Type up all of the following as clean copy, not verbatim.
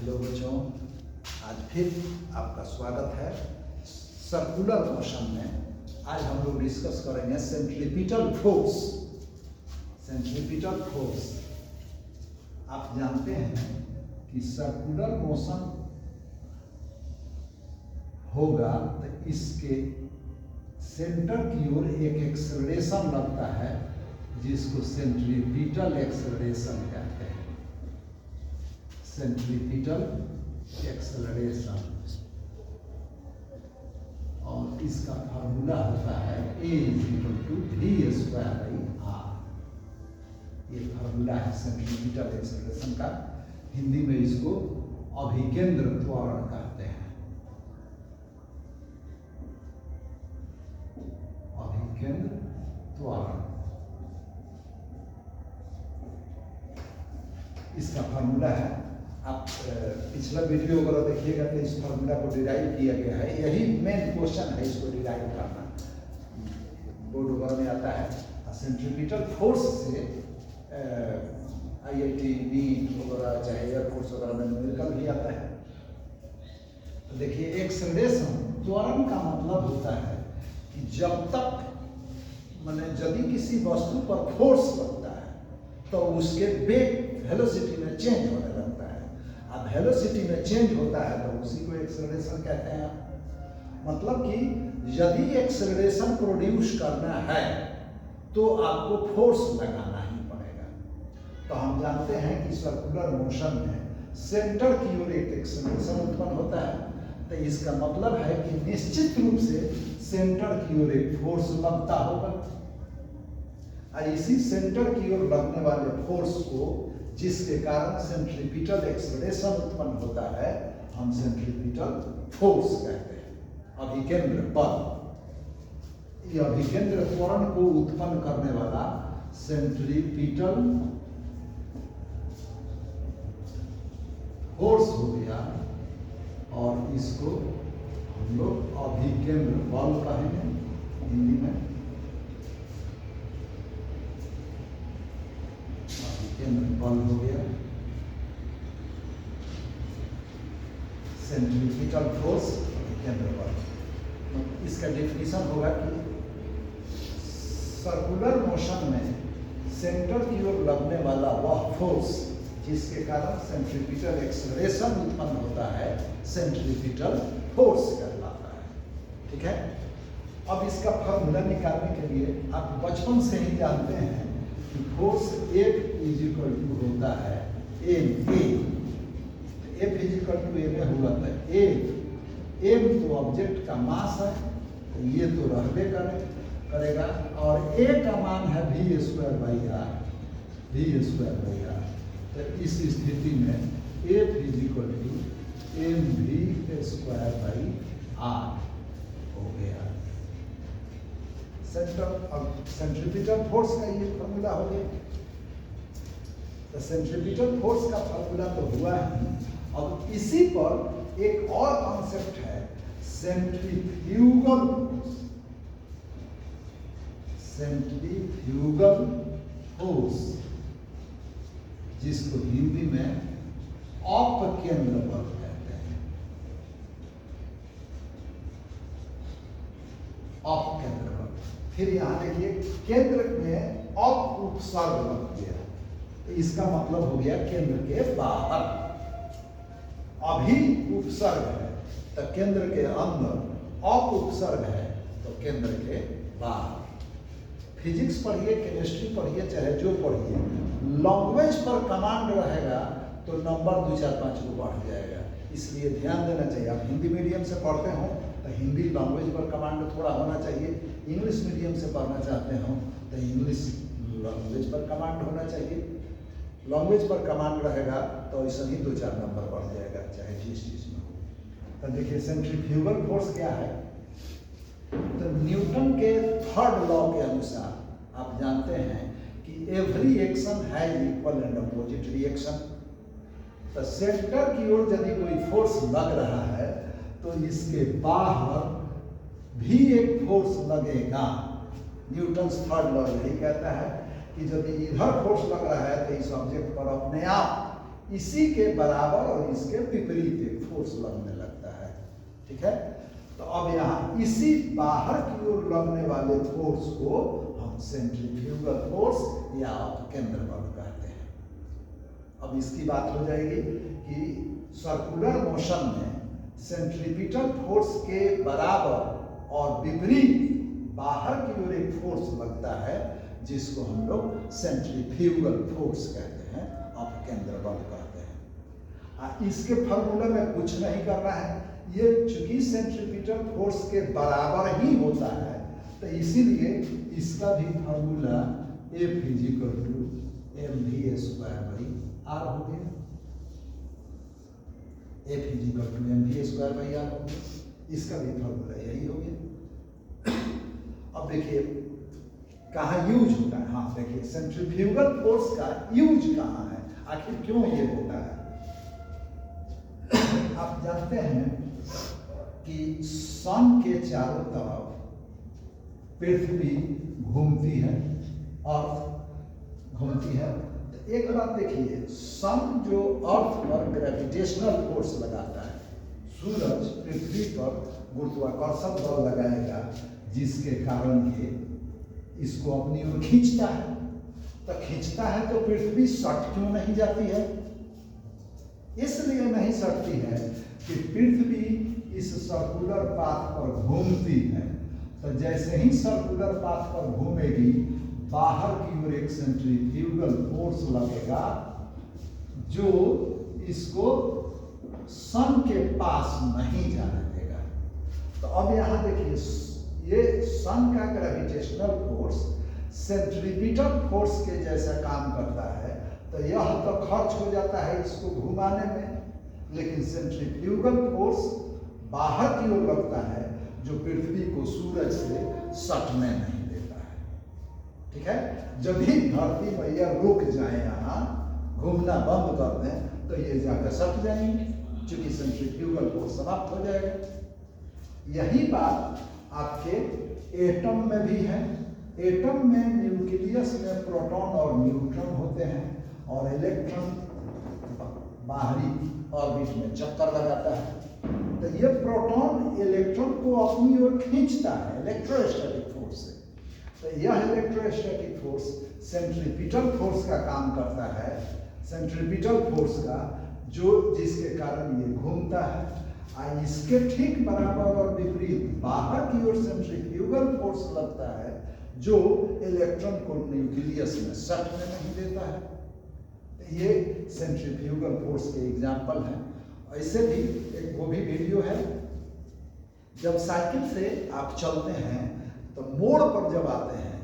Hello बच्चों, आज फिर आपका स्वागत है सर्कुलर मोशन में। आज हम लोग डिस्कस करेंगे सेंट्रीपिटल फोर्स। सेंट्रीपिटल फोर्स आप जानते हैं कि सर्कुलर मोशन होगा तो इसके सेंटर की ओर एक एक्सेलरेशन लगता है जिसको सेंट्रीपिटल एक्सेलरेशन कहते हैं। सेंट्रीपिटल एक्सेलरेशन, और इसका फार्मूला होता है A=v²r। ये फार्मूला है सेंट्रीपिटल एक्सेलरेशन का। हिंदी में इसको अभिकेंद्र त्वरण कहते हैं। अभिकेंद्र त्वरण, इसका फार्मूला है। आप पिछला वीडियो वगैरह देखिएगा तो इस फार्मूला को डिराइव किया गया है। यही मेन क्वेश्चन है, इसको डिराइव करना बोर्ड वगैरह में आता है। सेंट्रीपिटल फोर्स से IIT नीट वगैरह चाहे एयरफोर्स वगैरह में न्यूमेरिकल भी आता है। तो देखिए, एक्सेलरेशन त्वरण का मतलब होता है कि जब तक माने यदि किसी वस्तु पर फोर्स लगता है तो उसके वेग वेलोसिटी में चेंज होने लगता है। अब वेलोसिटी में चेंज होता है तो उसी को एक्सेलरेशन कहते हैं। मतलब कि यदि एक्सेलरेशन प्रोड्यूस करना है तो आपको फोर्स लगाना ही पड़ेगा। तो हम जानते हैं कि सर्कुलर मोशन में सेंटर की ओर एक एक्सेलरेशन उत्पन्न होता है। तो इसका मतलब है कि निश्चित रूप से सेंटर की ओर एक फोर्स लगता होगा, और इसी सेंटर की ओर लगने वाले फोर्स को, जिसके कारण सेंट्रीपिटल एक्सेलरेशन उत्पन्न होता है, हम सेंट्रीपिटल फोर्स कहते हैं। अभिकेंद्र बल, ये अभिकेंद्र त्वरण को उत्पन्न करने वाला सेंट्रीपिटल फोर्स हो गया, और इसको हम लोग अभिकेंद्र बल कहेंगे हिंदी में। केंद्र बल हो गया सेंट्रीपिटल फोर्स, केंद्र बल। इसका डेफिनेशन होगा कि सर्कुलर मोशन में सेंटर की ओर लगने वाला वह फोर्स जिसके कारण सेंट्रीपिटल एक्सेलरेशन उत्पन्न होता है, सेंट्रीपिटल फोर्स कहलाता है। ठीक है। अब इसका फॉर्मूला निकालने के लिए आप बचपन से ही जानते हैं कि फोर्स F होता है ma। F ma हुआ था m तो ऑब्जेक्ट का मास है, तो ये तो रहबे करेगा, और a का मान है v²r। तो इस स्थिति में F mv²r हो गया। सेंट्रीपिटल फोर्स का ये फॉर्मूला हो गया। तो सेंट्रीपिटल फोर्स का फॉर्मूला तो हुआ ही। अब इसी पर एक और कॉन्सेप्ट है सेंट्रीफ्यूगल फोर्स। सेंट्रीफ्यूगल फोर्स, जिसको हिंदी में अपकेंद्र बल कहते हैं। अपकेंद्र बल। फिर यहाँ देखिए, केंद्र में अप उपसर्ग लग गया, तो इसका मतलब हो गया केंद्र के बाहर। अभी उपसर्ग है तो केंद्र के अंदर, अप उपसर्ग है तो केंद्र के बाहर। फिजिक्स पढ़िए, केमिस्ट्री पढ़िए, चाहे जो पढ़िए, लैंग्वेज पर कमांड रहेगा तो नंबर 2, 4, 5 को बढ़ जाएगा। इसलिए ध्यान देना चाहिए। आप हिंदी मीडियम से पढ़ते हो तो हिंदी लैंग्वेज पर कमांड थोड़ा होना चाहिए। इंग्लिश मीडियम से पढ़ना चाहते हो तो इंग्लिश लैंग्वेज पर कमांड होना चाहिए। लैंग्वेज पर कमांड रहेगा तो ऐसा ही 2, 4 नंबर बढ़ जाएगा, चाहे जिस चीज में हो। तो देखिए, सेंट्रीफ्यूगल फोर्स क्या है। तो न्यूटन के थर्ड लॉ के अनुसार आप जानते हैं कि every action has equal and opposite reaction. तो सेंटर की ओर यदि कोई फोर्स लग रहा है तो इसके बाहर भी एक फोर्स लगेगा। न्यूटन थर्ड लॉ यही कहता है कि यदि इधर फोर्स लग रहा है तो इस ऑब्जेक्ट पर अपने आप इसी के बराबर और इसके विपरीत एक फोर्स लगने लगता है। ठीक है, तो अब यहाँ इसी बाहर की ओर लगने वाले फोर्स को हम सेंट्रीफ्यूगल फोर्स या केंद्र बल कहते हैं। अब इसकी बात हो जाएगी कि सर्कुलर मोशन में सेंट्रीपिटल फोर्स के बराबर और विपरीत बाहर की ओर एक फोर्स लगता है जिसको हम लोग सेंट्रीफ्यूगल फोर्स कहते हैं, अपकेंद्र बल कहते हैं। इसके फॉर्मूले में कुछ नहीं करना है, ये चूंकि सेंट्रीपिटल फोर्स के बराबर ही होता है तो इसीलिए इसका भी फॉर्मूला F = mv²/r हो गया। F = mv²/r हो गया, इसका भी फॉर्मूला यही हो गया। अब देखिए कहाँ यूज होता है। हाँ देखिए, सेंट्रीफ्यूगल फोर्स का यूज कहाँ है, आखिर क्यों ये होता है। आप जानते हैं कि सन के चारों तरफ पृथ्वी घूमती है, अर्थ घूमती है। तो एक बात देखिए, सन जो अर्थ पर ग्रेविटेशनल फोर्स लगाता है, सूरज पृथ्वी पर गुरुत्वाकर्षण बल लगाएगा जिसके कारण ये इसको अपनी ओर खींचता है। तो खींचता है तो पृथ्वी सट क्यों नहीं जाती है? इसलिए नहीं सटती है कि पृथ्वी इस सर्कुलर पाथ पर घूमती है। तो जैसे ही सर्कुलर पाथ पर घूमेगी, बाहर की ओर एक सेंट्रीफ्यूगल फोर्स लगेगा जो इसको सन के पास नहीं जाने देगा। तो अब यहाँ देखिए, ये सन का ग्रेविटेशनल फोर्स सेंट्रीपिटल फोर्स के जैसा काम करता है, तो यह तो खर्च हो जाता है इसको घुमाने में, लेकिन सेंट्रीफ्यूगल फोर्स बाहर की ओर लगता है जो पृथ्वी को सूरज से सटने नहीं देता है। ठीक है, जब भी धरती मैया रुक जाए, यहाँ घूमना बंद कर दें तो ये जाकर सट जाएंगे, क्योंकि सेंट्रीफ्यूगल फोर्स समाप्त हो जाएगा। यही बात आपके एटम में भी है। एटम में न्यूक्लियस में प्रोटॉन और न्यूट्रॉन होते हैं और इलेक्ट्रॉन बाहरी ऑर्बिट में चक्कर लगाता है। तो ये प्रोटॉन इलेक्ट्रॉन को अपनी ओर खींचता है इलेक्ट्रोस्टैटिक फोर्स से। तो यह इलेक्ट्रोस्टैटिक फोर्स सेंट्रीपिटल फोर्स का काम करता है, सेंट्रीपिटल फोर्स का, जो जिसके कारण ये घूमता है। इसके ठीक बराबर और विपरीत बाहर की ओर सेंट्रीफ्यूगल फोर्स लगता है जो इलेक्ट्रॉन को न्यूक्लियस में सटने नहीं देता है। ये सेंट्रीफ्यूगल फोर्स के एग्जाम्पल हैं। ऐसे भी एक वो भी वीडियो है, जब साइकिल से आप चलते हैं तो मोड़ पर जब आते हैं,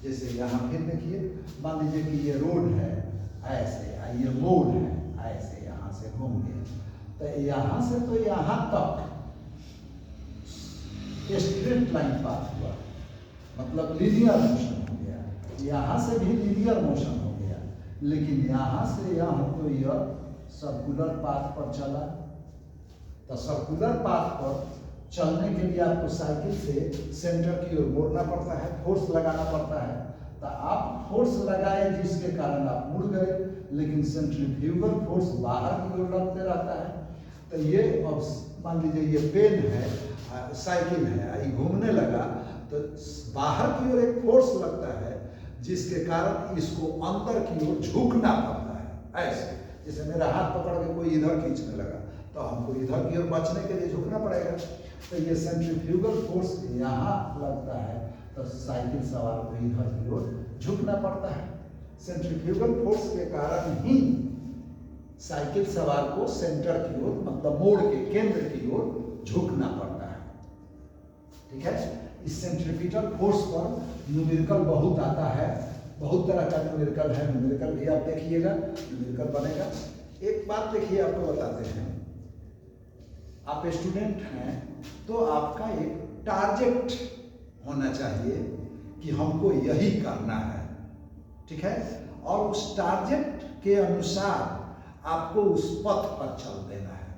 जैसे यहाँ फिर देखिए, मान लीजिए कि ये रोड है ऐसे, ये मोड़ है ऐसे, यहाँ से घूम गए तो यहाँ से तो यहाँ तक स्ट्रेट लाइन पाथ हुआ, मतलब लीनियर मोशन हो गया। यहाँ से भी लीनियर मोशन हो गया, लेकिन यहाँ से यहाँ तो यह सर्कुलर पाथ पर चला। तो सर्कुलर पाथ पर चलने के लिए आपको साइकिल से सेंटर की ओर मोड़ना पड़ता है, फोर्स लगाना पड़ता है। तो आप फोर्स लगाए जिसके कारण आप मुड़ गए, लेकिन सेंट्रीफ्यूगल फोर्स बाहर की ओर लगते रहता है। तो ये अब मान लीजिए ये पेन है, साइकिल है, ये घूमने लगा तो बाहर की ओर एक फोर्स लगता है जिसके कारण इसको अंदर की ओर झुकना पड़ता है। ऐसे जैसे मेरा हाथ पकड़ के कोई इधर खींचने लगा तो हमको इधर की ओर बचने के लिए झुकना पड़ेगा। तो ये सेंट्रीफ्यूगल फोर्स यहाँ लगता है तो साइकिल सवार को इधर की ओर झुकना पड़ता है। सेंट्रीफ्यूगल फोर्स के कारण ही साइकिल सवार को सेंटर की ओर, मतलब मोड़ के केंद्र की ओर झुकना पड़ता है। ठीक है, इस सेंट्रीपिटल फोर्स पर न्यूमेरिकल बहुत आता है, बहुत तरह का न्यूमेरिकल है। न्यूमेरिकल भी आप देखिएगा, न्यूमेरिकल बनेगा। एक बात देखिए, आपको बताते हैं, आप स्टूडेंट हैं तो आपका एक टारगेट होना चाहिए कि हमको यही करना है। ठीक है, और उस टारगेट के अनुसार आपको उस पथ पर चल देना है।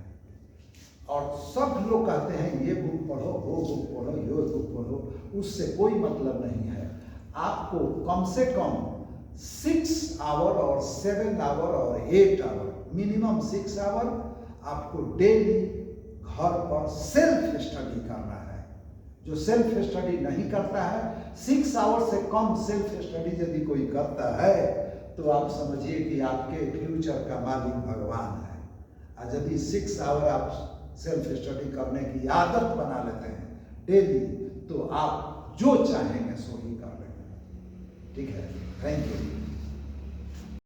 और सब लोग कहते हैं ये बुक पढ़ो, वो बुक पढ़ो, ये बुक पढ़ो, उससे कोई मतलब नहीं है। आपको कम से कम 6 आवर और 7 आवर और 8 आवर, मिनिमम 6 आवर आपको डेली घर पर सेल्फ स्टडी करना है। जो सेल्फ स्टडी नहीं करता है, 6 आवर से कम सेल्फ स्टडी यदि कोई करता है तो आप समझिए कि आपके फ्यूचर का मालिक भगवान है। और यदि 6 आवर आप सेल्फ स्टडी करने की आदत बना लेते हैं डेली, तो आप जो चाहेंगे सो ही कर लेंगे। ठीक है, थैंक यू।